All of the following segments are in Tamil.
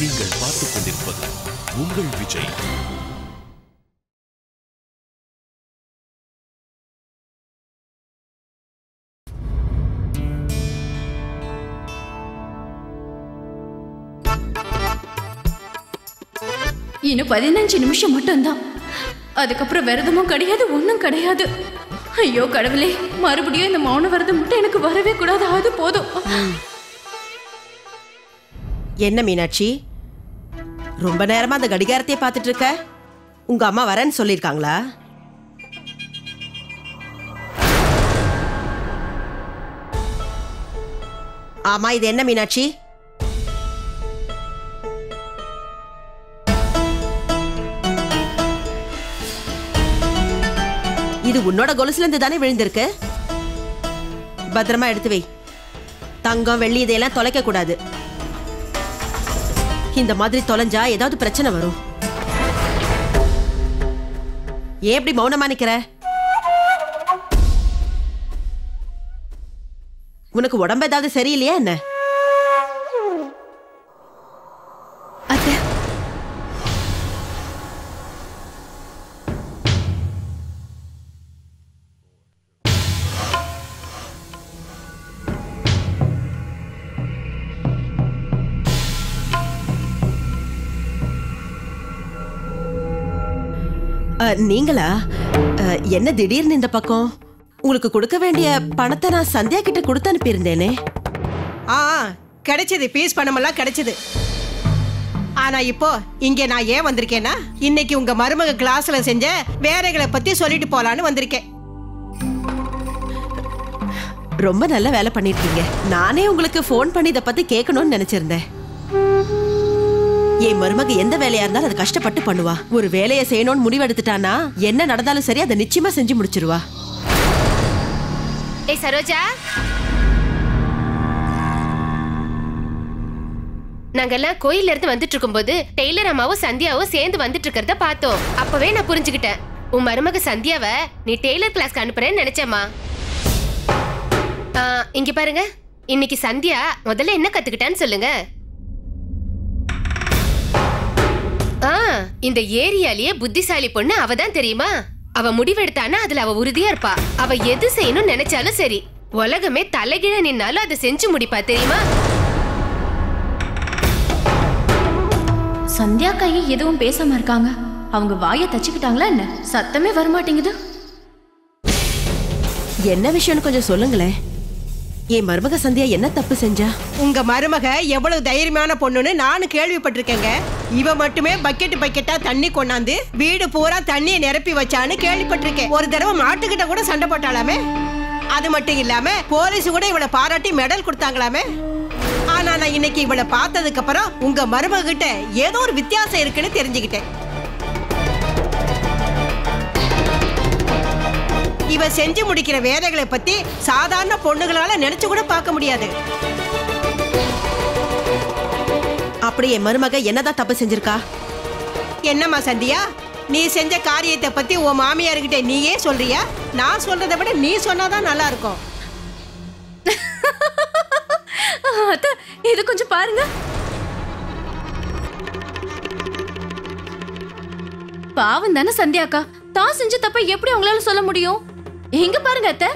நீங்கள் பார்த்துக் கொண்டிருப்பது உங்கள் விஜய். இன்னும் 15 நிமிஷம் மட்டும்தான். அதுக்கப்புறம் விரதமும் கிடையாது, ஒன்றும் கிடையாது. ஐயோ கடவுளே, மறுபடியும் இந்த மௌன விரதம் மட்டும் எனக்கு வரவே கூடாது. அது போதும். என்ன மீனாட்சி, ரொம்ப நேரமா அந்த கடிகாரத்தையே பார்த்துட்டு இருக்க? உங்க அம்மா வரேன்னு சொல்லிருக்காங்களா? ஆமா, இது என்ன மீனாட்சி? இது உன்னோட கொலுசுல இருந்து தானே விழுந்திருக்கு. பத்திரமா எடுத்து வை. தங்கம் வெள்ளி இதையெல்லாம் தொலைக்க கூடாது. இந்த மாதிரி தொலைஞ்சா ஏதாவது பிரச்சனை வரும். ஏன் இப்படி மௌனமா நிக்கிற? உனக்கு உடம்பு ஏதாவது சரியில்லையா என்ன? அத்தை, நீங்களா? என்ன திடீர்னு இந்த பக்கம்? உங்களுக்கு கொடுக்க வேண்டிய பணத்தை நான் சந்தியா கிட்ட கொடுத்து அனுப்பியிருந்தேனே. கிடைச்சது, பீஸ் பணமெல்லாம் கிடைச்சது. ஆனா இப்போ இங்க நான் ஏன் வந்திருக்கேன்னா, இன்னைக்கு உங்க மருமக கிளாஸ்ல செஞ்ச வேலைகளை பத்தி சொல்லிட்டு போலான்னு வந்திருக்கேன். ரொம்ப நல்ல வேலை பண்ணிருக்கீங்க. நானே உங்களுக்கு போன் பண்ணி இதை பத்தி கேட்கணும்னு நினைச்சிருந்தேன். என் மருமக எந்த வேலையா இருந்தாலும் அதை கஷ்டப்பட்டு பண்ணுவா. ஒரு வேலையை செய்யணும்னு முடிவெடுத்துட்டானா என்ன நடந்தாலும் சரி, அதை நிச்சயமா செஞ்சு முடிச்சிருவா. ஏய் சரோஜா, நாங்கெல்லாம் கோயில்ல இருந்து வந்துட்டு இருக்கும்போது டெய்லர் அம்மாவும் சந்தியாவும் சேர்ந்து வந்துட்டு இருக்கிறத பார்த்தோம். அப்பவே நான் புரிஞ்சுக்கிட்டேன், உன் மருமக சந்தியாவை நீ டெய்லர் கிளாஸ்க்கு அனுப்புறேன்னு நினைச்சேம்மா. இங்க பாருங்க, இன்னைக்கு சந்தியா முதல்ல என்ன கத்துக்கிட்டான்னு சொல்லுங்க. இந்த ஏரியாலேயே புத்திசாலி பொண்ணு அவதான் தெரியுமா? அவ முடிவெடுத்தானா அதுல அவ உறுதியா இருப்பா. அவ எது செய்யணும்னு நினைச்சாலும் சரி, உலகமே தலைகீழ நின்னாலும் அதை செஞ்சு முடிப்பா தெரியுமா? சந்தியா கையை எதுவும் பேசாம இருக்காங்க. அவங்க வாயை தச்சுக்கிட்டாங்களா என்ன? சத்தமே வரமாட்டேங்குது. என்ன விஷயம்னு கொஞ்சம் சொல்லுங்களேன். என் மருமக சந்தியா என்ன தப்பு செஞ்சா? உங்க மருமக எவ்வளவு தைரியமான பொண்ணுன்னு நானும் கேள்விப்பட்டிருக்கேங்க. இவ மட்டுமே பக்கெட்டா தண்ணி கொண்டாந்து வீடு பூரா தண்ணியை நிரப்பி வச்சான்னு கேள்விப்பட்டிருக்கேன். ஒரு தடவை மாட்டுக்கிட்ட கூட சண்டை போட்டாலாமே. அது மட்டும் இல்லாம போலீஸ் கூட இவளை பாராட்டி மெடல் கொடுத்தாங்களாமே. ஆனா நான் இன்னைக்கு இவளை பார்த்ததுக்கு அப்புறம் உங்க மருமக கிட்ட ஏதோ ஒரு வித்தியாசம் இருக்குன்னு தெரிஞ்சுக்கிட்டேன். இவ செஞ்சு முடிக்கிற வேலைகளை பத்தி சாதாரண பொண்ணுகளால நினைச்சு கூட பார்க்க முடியாது. அப்படி என் மருமக என்னதான் தப்பு செஞ்சிருக்கா? என்னம்மா சந்தியா, நீ செஞ்ச காரியத்தை பத்தி உன் மாமியார்கிட்ட நீயே சொல்றியா? நான் சொல்றதை விட நீ சொன்னாதான் நல்லா இருக்கும். அத்தை, இது கொஞ்சம் பாருங்க. பாவம் தானே சந்தியாக்கா. தான் செஞ்ச தப்ப எப்படி உங்களால சொல்ல முடியும்? எங்க பாருங்க அத்தை,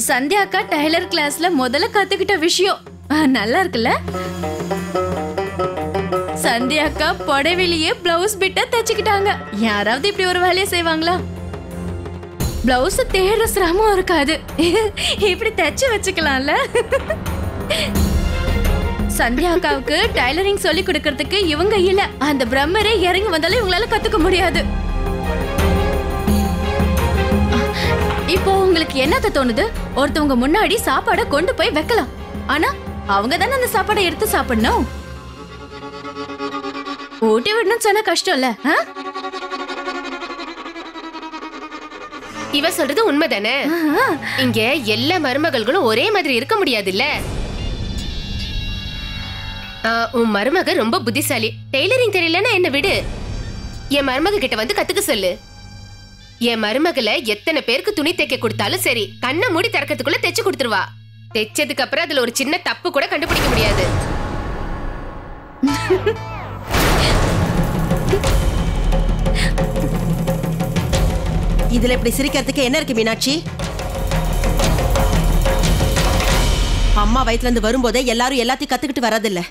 சந்தியாக்கா டெய்லர் கிளாஸ்ல முதல்ல கத்துக்கிட்ட விஷயம் நல்லா இருக்குல்ல? சந்தியாக்கா புடவையிலேயே பிளவுஸ் பிட்ட தச்சுக்கிட்டாங்க. யாராவது இப்படி ஒரு வேலையை செய்வாங்களா? பிளவுஸ் தேடுற சிரமம் இருக்காது, இப்படி தச்சு வச்சுக்கலாம்ல. சந்தியா அக்காவுக்கு டைலரிங் சொல்லி கொடுக்கறதுக்கு இவங்க இல்ல, அந்த பிரம்மரே இறங்கி வந்தாலும் இவங்களால கத்துக்க முடியாது. இப்போ உங்களுக்கு என்னத்த தோணுது? ஒருத்தவங்க முன்னாடி சாப்பாடை கொண்டு போய் வைக்கலாம், ஆனா அவங்க தானே அந்த சாப்பாடை எடுத்து சாப்பிடணும். ஊட்டி விடணும்னு சொன்னா கஷ்டம் இல்ல? இவ சொல்றது உண்மைதானே? இங்க எல்லா மருமகள்களும் ஒரே மாதிரி இருக்க முடியாது இல்ல. உன் மருமக ரொம்ப புத்திசாலி. டெய்லரிங் தெரியலன்னா என்ன விடு, என் மருமக கிட்ட வந்து கத்துக்க சொல்லு. என் மருமகளை எத்தனை பேருக்கு துணி தைக்க கொடுத்தாலும் சரி, கண்ணை மூடி திறக்கிறதுக்குள்ள தைச்சு கொடுத்துருவா. தைச்சதுக்கு அப்புறம் அதுல ஒரு சின்ன தப்பு கூட கண்டுபிடிக்க முடியாது. இதுல இப்படி சிரிக்கிறதுக்கு என்ன இருக்கு மீனாட்சி? அம்மா வயித்துல இருந்து வரும்போதே எல்லாரும் எல்லாத்தையும் கத்துக்கிட்டு வரதில்ல.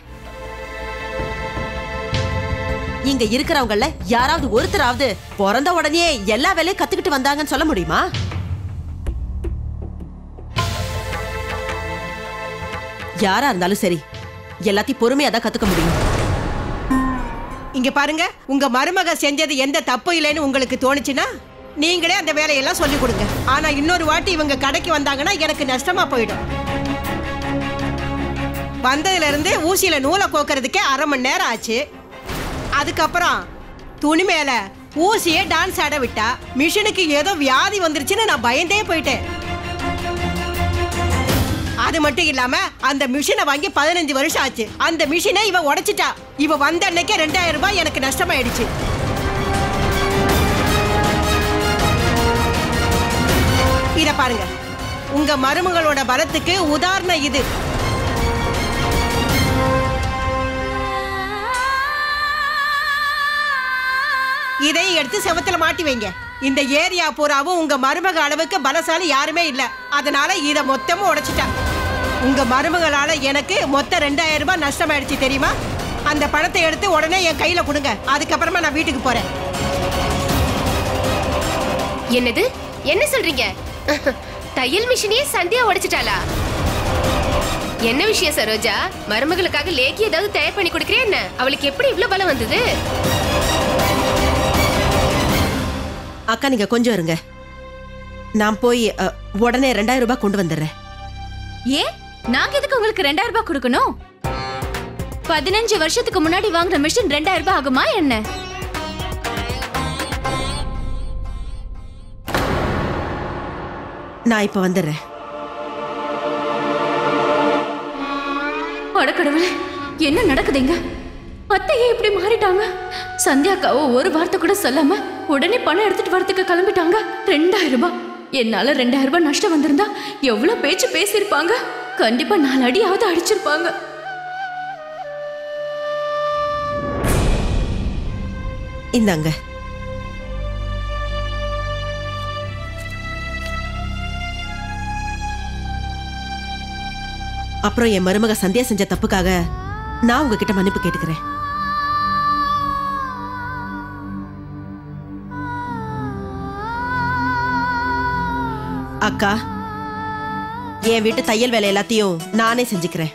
இங்க இருக்கிறவங்கள யாராவது ஒருத்தராவது பிறந்த உடனே எல்லா வேலையும் கத்துக்கிட்டு வந்தாங்கன்னு சொல்ல முடியுமா? யாரா இருந்தாலும் சரி, எல்லாத்தையும் பொறுமையா தான் கத்துக்க முடியும். இங்க பாருங்க, உங்க மருமக செஞ்சது எந்த தப்பு இல்லைன்னு உங்களுக்கு தோணுச்சுன்னா நீங்களே அந்த வேலையெல்லாம் சொல்லி கொடுங்க. ஆனா இன்னொரு வாட்டி இவங்க கடைக்கு வந்தாங்கன்னா எனக்கு நஷ்டமா போயிடும். வந்ததுல இருந்து ஊசியில நூலை கோக்கிறதுக்கே 1/2 மணி நேரம் ஆச்சு. அதுக்கப்புறம் துணி மேல ஊசியே டான்ஸ் ஆட விட்டா. மிஷினுக்கு ஏதோ வியாதி வந்துருச்சுன்னு நான் பயந்தே போயிட்டேன். அது மட்டும் இல்லாம அந்த மிஷினை வாங்கி 15 வருஷம் ஆச்சு. அந்த மிஷினை இவ உடைச்சிட்டா. இவ வந்த அன்னைக்கே 2000 ரூபாய் எனக்கு நஷ்டமாயிடுச்சு. இத பாருங்க, உங்க மருமகளோட பலத்துக்கு உதாரணம் இது. இதை எடுத்து செவத்துல மாட்டி வைங்க. இந்த ஏரியா பூராவும் உங்க மருமக அளவுக்கு பலசாலி யாருமே இல்ல. அதனால இத மொத்தமும் உடைச்சிட்டா. உங்க மருமகளால எனக்கு மொத்தம் 2000 ரூபாய் நஷ்டமாயிடுச்சு தெரியுமா? அந்த பணத்தை எடுத்து உடனே என் கையில கொடுங்க. அதுக்கப்புறமா நான் வீட்டுக்கு போறேன். என்னது? என்ன சொல்றீங்க? தையல் மிஷினையே சந்தியா உடைச்சிட்டாளா? என்ன விஷயம் சரோஜா? மருமகளுக்காக லேக்கி ஏதாவது தயார் பண்ணி கொடுக்கறியா என்ன? அவளுக்கு எப்படி இவ்ளோ பலம் வந்தது? அக்கா நீங்க கொஞ்சம் இருங்க, நான் போய் உடனே 2000 ரூபாய் கொண்டு வந்துடுறேன். ஏன் நாங்க எதுக்கு உங்களுக்கு 2000 ரூபாய் கொடுக்கணும்? 15 வருஷத்துக்கு முன்னாடி வாங்குற மிஷின் 2000 ரூபாய் ஆகுமா என்ன? நான் இப்ப வந்துடுறேன். அடக்கடவுளே, என்ன நடக்குதுங்க? அத்தையே இப்படி மாறிட்டாங்க. சந்தியாக்காவோ ஒரு வார்த்தை கூட சொல்லாம உடனே பணம் எடுத்துட்டு வரதுக்கு கிளம்பிட்டாங்க. 2000 ரூபாய். என்னால 2000 ரூபாய் நஷ்டம் வந்திருந்தா எவ்வளவு பேச்சு பேசியிருப்பாங்க. கண்டிப்பா 4 அடியாவது அடிச்சிருப்பாங்க. இந்தாங்க. அப்புறம் என் மருமக சந்தியா செஞ்ச தப்புக்காக நான் உங்ககிட்ட மன்னிப்பு கேட்டுக்கிறேன். அக்கா, என் வீட்டு தையல் வேலை எல்லாத்தையும் நானே செஞ்சுக்கிறேன்.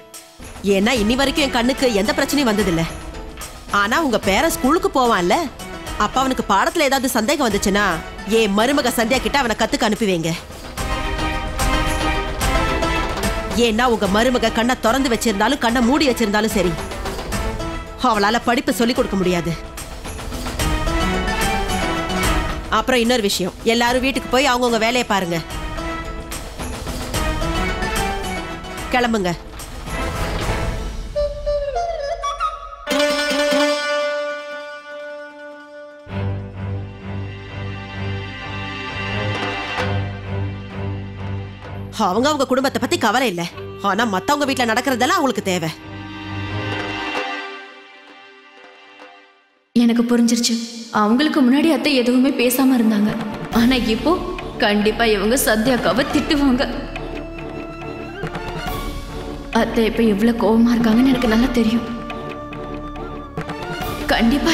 ஏன்னா இன்னி வரைக்கும் என் கண்ணுக்கு எந்த பிரச்சனையும் வந்ததில்லை. ஆனா உங்க பேரன் ஸ்கூலுக்கு போவான்ல, அப்ப அவனுக்கு பாடத்துல ஏதாவது சந்தேகம் வந்துச்சுன்னா என் மருமக சந்தியா கிட்ட அவனை கத்துக்க அனுப்புவீங்க. ஏன்னா உங்க மருமக கண்ணை திறந்து வச்சிருந்தாலும் கண்ணை மூடி வச்சிருந்தாலும் சரி, அவளால படிப்பு சொல்லிக் கொடுக்க முடியாது. அப்புறம் இன்னொரு விஷயம், எல்லாரும் வீட்டுக்கு போய் அவங்கவுங்க வேலையை பாருங்க. கிளம்புங்க. அவங்க குடும்பத்தை பத்தி கவலை இல்ல, ஆனா மத்தவங்க வீட்டுல நடக்கிறதெல்லாம் அவங்களுக்கு தேவை. எனக்கு புரிஞ்சிருச்சு. அவங்களுக்கு முன்னாடி அத்தை எதுவுமே பேசாம இருந்தாங்க. ஆனா இப்போ கண்டிப்பா இவங்க சந்தியாக்காவை திட்டுவாங்க. அத்தை இப்ப எவ்வளவு கோவமா இருக்காங்கன்னு எனக்கு நல்லா தெரியும். கண்டிப்பா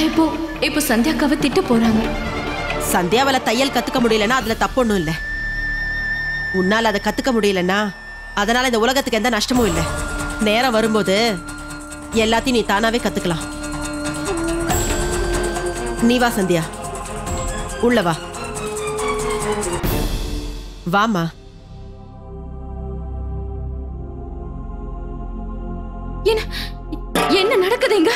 இப்போ சந்தியாக்காவை திட்ட போறாங்க. சந்தியாவால தையல் கத்துக்க முடியலன்னா அதுல தப்பு ஒண்ணும் இல்ல. உன்னால அதை கத்துக்க முடியலன்னா அதனால இந்த உலகத்துக்கு எந்த நஷ்டமும் இல்லை. நேரம் வரும்போது எல்லாத்தையும் நீ தானாவே கத்துக்கலாம். நீ வா சந்தியா, உள்ள வா. வாமா. என்ன நடக்குதுங்க?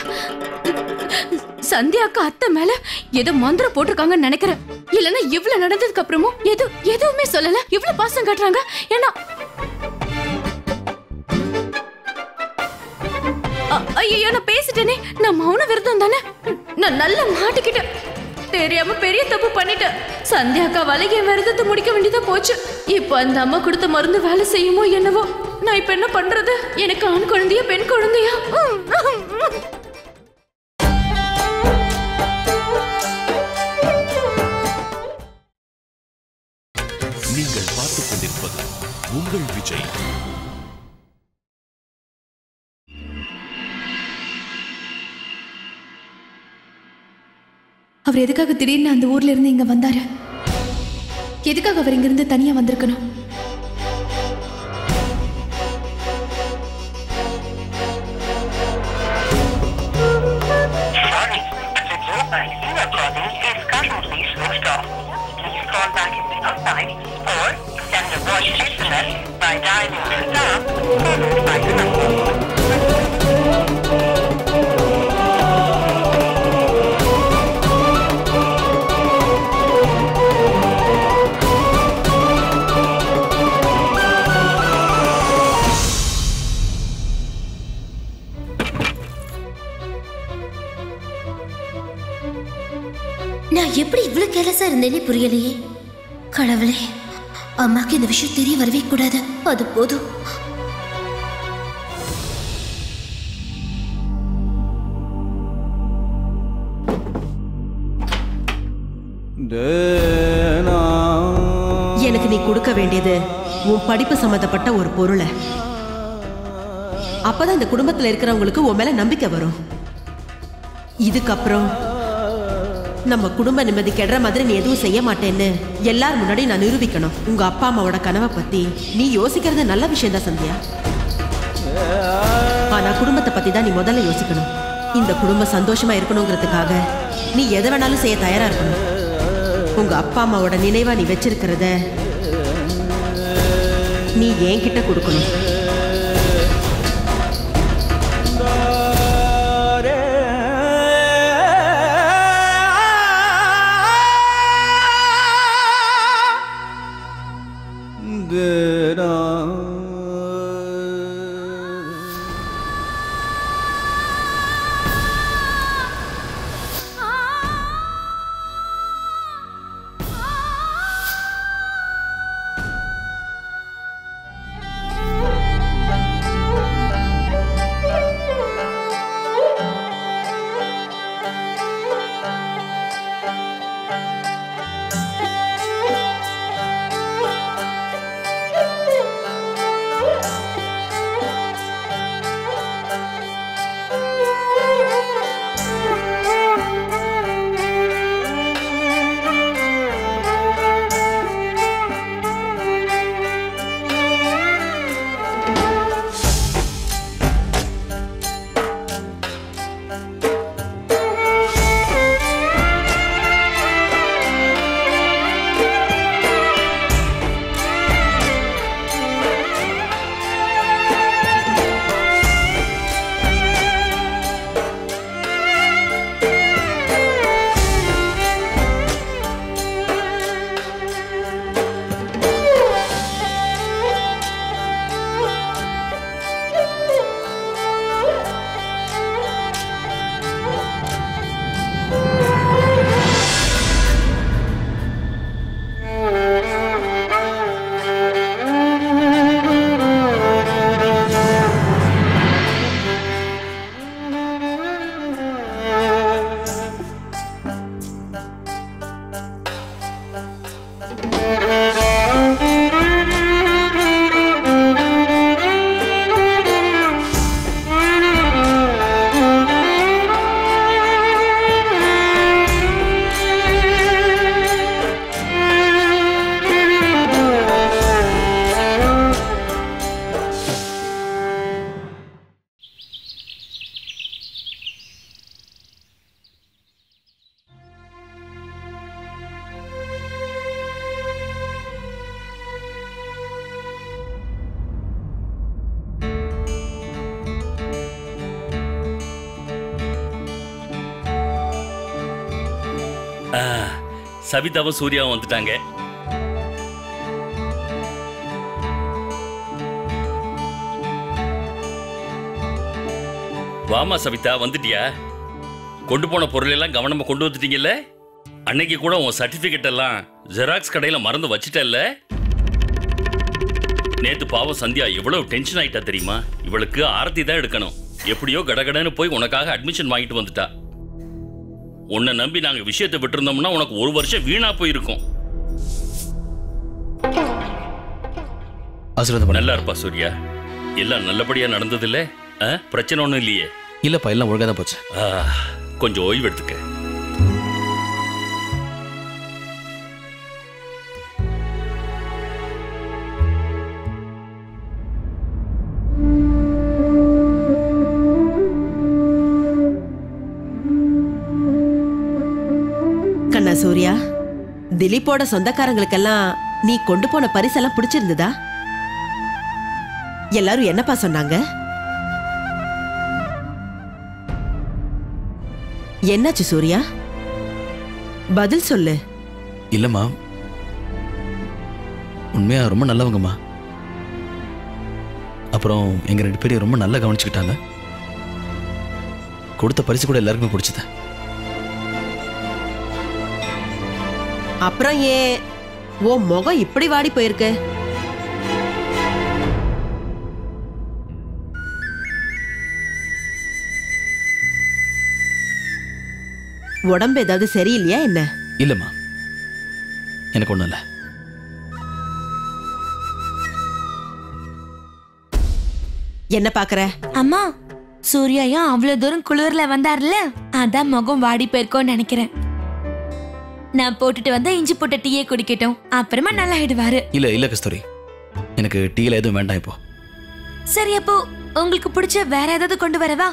சந்தியாக்கா அத்தை மேல ஏதோ மந்திரம் போட்டிருக்காங்கன்னு நினைக்கிறேன். இல்லன்னா இவ்வளவு நடந்ததுக்கு அப்புறமும் எதுவுமே சொல்லல. இவ்வளவு பாசம் காட்டுறாங்க. ஏன்னா ஐயோ, நான் பேசிட்டேனே. நான் மௌன விரதம் தானே. நான் நல்லா மாட்டிக்கிட்டேன். தெரியாம பெரிய தப்பு பண்ணிட்டேன். சந்தியாக்கா வலைய விரதத்தை முடிக்க வேண்டியதா போச்சு. இப்ப அந்த அம்மா கொடுத்த மருந்து வேலை செய்யுமோ என்னவோ. நான் இப்ப என்ன பண்றது? எனக்கு ஆண் குழந்தையா பெண் குழந்தையா? அவர் எதுக்காக திடீர்னு அந்த ஊர்ல இருந்து இங்க வந்தாரு? எதுக்காக அவர் இங்கிருந்து தனியா வந்திருக்கணும்? நான் எப்படி இவ்வளவு கேர்லெஸ்ஸா இருந்தேனே புரியலையே. கடவுளே, அம்மாக்கு இந்த விஷயம் தெரிய வரவே கூடாது. அது போதும். எனக்கு நீ கொடுக்க வேண்டியது உன் படிப்பு சம்பந்தப்பட்ட ஒரு பொருளை. அப்பதான் இந்த குடும்பத்துல இருக்கிறவங்களுக்கு உன் மேல நம்பிக்கை வரும். இதுக்கப்புறம் நம்ம குடும்ப நிம்மதி கெடுற மாதிரி நீ எதுவும் செய்ய மாட்டேன்னு எல்லார் முன்னாடி நான் நிரூபிக்கணும். உங்க அப்பா அம்மாவோட கனவை பத்தி நீ யோசிக்கிறது நல்ல விஷயம் தான் சந்தியா. ஆனா குடும்பத்தை பத்தி தான் நீ முதல்ல யோசிக்கணும். இந்த குடும்பம் சந்தோஷமா இருக்கணுங்கிறதுக்காக நீ எதை வேணாலும் செய்ய தயாரா இருக்கணும். உங்க அப்பா அம்மாவோட நினைவா நீ வச்சிருக்கிறத நீ என்கிட்ட கொடுக்கணும். சவிதாவும் சூர்யாவும் வந்துட்டாங்க. வாமா சவிதா, வந்துட்டியா? கொண்டு போன பொருள் எல்லாம் கவனமா கொண்டு வந்துட்டீங்கல்ல? அன்னைக்கு கூட உன் சர்டிபிகேட் எல்லாம் ஜெராக்ஸ் கடையில மறந்து வச்சிட்டல்ல? நேத்து பாவம் சந்தியா எவ்வளவு டென்ஷன் ஆயிட்டா தெரியுமா? இவளுக்கு ஆரத்தி தான் எடுக்கணும். எப்படியோ கடகடன்னு போய் உனக்காக அட்மிஷன் வாங்கிட்டு வந்துட்டா. உன்னை நம்பி நாங்க விஷயத்தை விட்டுருந்தோம்னா உனக்கு ஒரு வருஷம் வீணா போயிருக்கும். நல்லா இருப்பா சூர்யா. எல்லாம் நல்லபடியா நடந்தது இல்ல? பிரச்சனை ஒண்ணும் இல்லையே? இல்லப்பா, எல்லாம் ஒழுங்கா தான் போச்சு. கொஞ்சம் ஓய்வு எடுத்துக்க. என்ன சூர்யா, திலீப்போட சொந்தக்காரங்களுக்கெல்லாம் நீ கொண்டு போன பரிசெல்லாம் பிடிச்சிருந்ததா? எல்லாரும் என்னப்பா சொன்னாங்க? என்னாச்சு சூர்யா? பதில் சொல்லு. இல்லம்மா, உண்மையா ரொம்ப நல்லவங்கம்மா. அப்புறம் எங்க 2 பேரையும் ரொம்ப நல்லா கவனிச்சுக்கிட்டாங்க. கொடுத்த பரிசு கூட எல்லாருக்குமே பிடிச்சது. அப்புறம் ஏன் ஓ முகம் இப்படி வாடி போயிருக்கு? உடம்பு ஏதாவது சரியில்லையா என்ன? இல்லம்மா, எனக்கு ஒண்ணும் இல்ல. என்ன பாக்குற? அம்மா, சூர்யாயும் அவ்வளவு தூரம் குளிர்ல வந்தார்ல, அதான் முகம் வாடி போயிருக்கோன்னு நினைக்கிறேன். நான் போட்டுட்டு வந்தா இஞ்சி போட்ட டீயே குடிக்கட்டும், அப்புறமா நல்லா ஆயிடுவாரு. இல்ல கஸ்தூரி, எனக்கு டீல எதுவும் வேண்டாம் இப்போ. சரி, அப்போ உங்களுக்கு பிடிச்ச வேற ஏதாவது கொண்டு வரவா?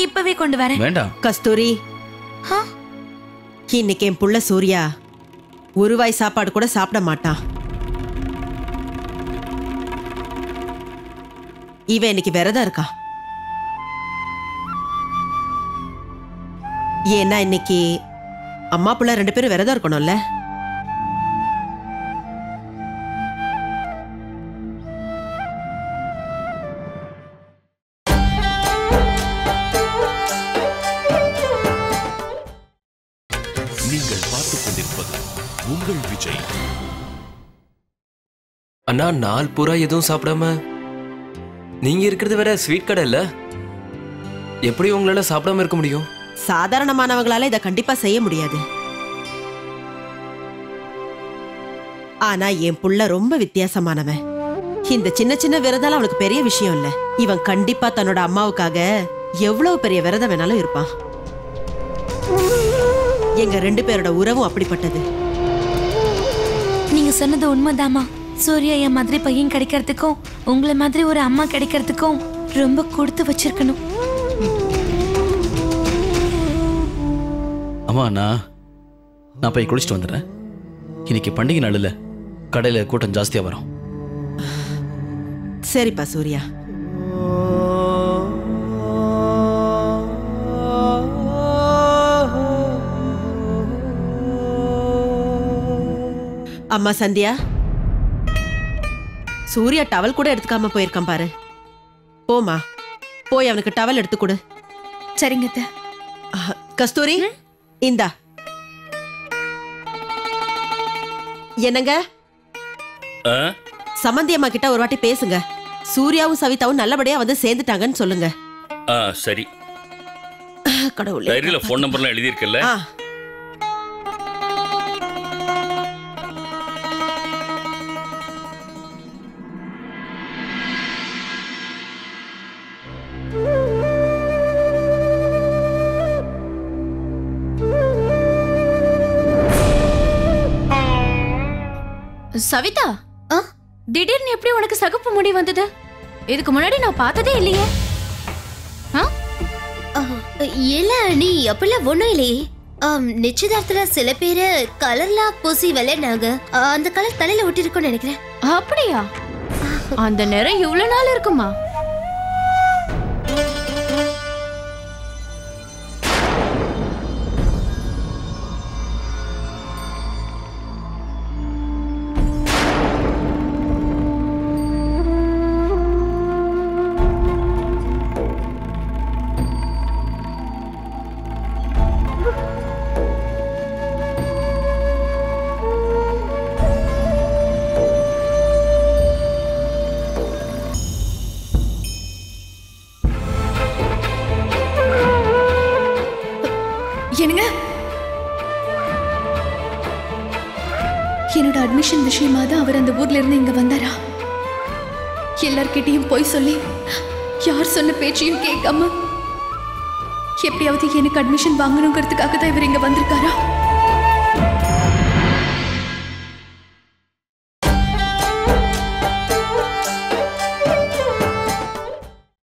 இப்பவே கொண்டு வரேன். வேண்டாம் கஸ்தூரி, இன்னைக்கு என் புள்ள சூர்யா ஒருவாய் சாப்பாடு கூட சாப்பிட மாட்டான். இவன் இன்னைக்கு விரதம் இருக்கா. ஏன்னா இன்னைக்கு அம்மா புள்ள 2 பேரும் விரதம் இருக்கணும்ல. நீங்கள் பார்த்துக் கொண்டிருப்பது உங்கள் விஜய். அண்ணா, நாள் பூரா எதுவும் சாப்பிடாம நீங்க இருக்கிறது வேற ஸ்வீட் கடை இல்ல, எப்படி உங்களால சாப்பிடாம இருக்க முடியும்? சாதாரணமானவங்களால இதை கண்டிப்பா செய்ய முடியாது. ஆனா என் புள்ள ரொம்ப வித்தியாசமானவன். இந்த சின்ன சின்ன விரதம் அவனுக்கு பெரிய விஷயம் இல்ல. இவன் கண்டிப்பா தன்னோட அம்மாவுக்காக எவ்வளவு பெரிய விரதம் வேணாலும் இருப்பான். எங்க 2 பேரோட உறவும் அப்படிப்பட்டது. நீங்க சொன்னது உண்மைதாமா. சூர்யா என் மாதிரி பையன் கிடைக்கிறதுக்கும் உங்களை மாதிரி ஒரு அம்மா கிடைக்கிறதுக்கும் ரொம்ப கொடுத்து வச்சிருக்கணும். அம்மா, நான் போய் குளிச்சுட்டு வந்துடுறேன். இன்னைக்கு பண்டிகை நாளில் கடையில் கூட்டம் ஜாஸ்தியா வரும். சரிப்பா சூர்யா. அம்மா சந்தியா, சூர்யா டவல் கூட எடுத்துக்காம போயிருக்கான் பாரு. போமா, போய் அவனுக்கு டவல் எடுத்து கொடு. சரிங்க. கஸ்தூரி, இந்தா. என்னங்க, சமந்தி அம்மா கிட்ட ஒரு வாட்டி பேசுங்க. சூர்யாவும் சவிதாவும் நல்லபடியா வந்து சேர்ந்துட்டாங்கன்னு சொல்லுங்க. சரி. கடவுளே, டைரியில போன் நம்பர்லாம் எழுதி இருக்கல. சவிதா, திடீர்னு எப்படி உனக்கு சகப்பு முடி வந்தது? இதுக்கு முன்னாடி நான் பார்த்ததே இல்லையே. இல்ல நீ அப்படிலாம் ஒண்ணும் இல்லையே. நிச்சயதார்த்தத்துல சில பேரு கலர்லாம் பூசி விளையாடுனாங்க. அந்த கலர் தலையில ஒட்டிருக்கும்னு நினைக்கிறேன். அப்படியா? அந்த நேரம் இவ்வளவு நாள் இருக்குமா? என்னோட அட்மிஷன் விஷயமா தான் அவர் அந்த ஊர்ல இருந்து இங்க வந்தாரா? எல்லார்கிட்டையும் போய் சொல்லி யார் சொன்ன பேச்சையும் கேட்காம எப்படியாவது எனக்கு அட்மிஷன் வாங்கணுங்கிறதுக்காக தான் இவர் இங்க வந்திருக்காரா?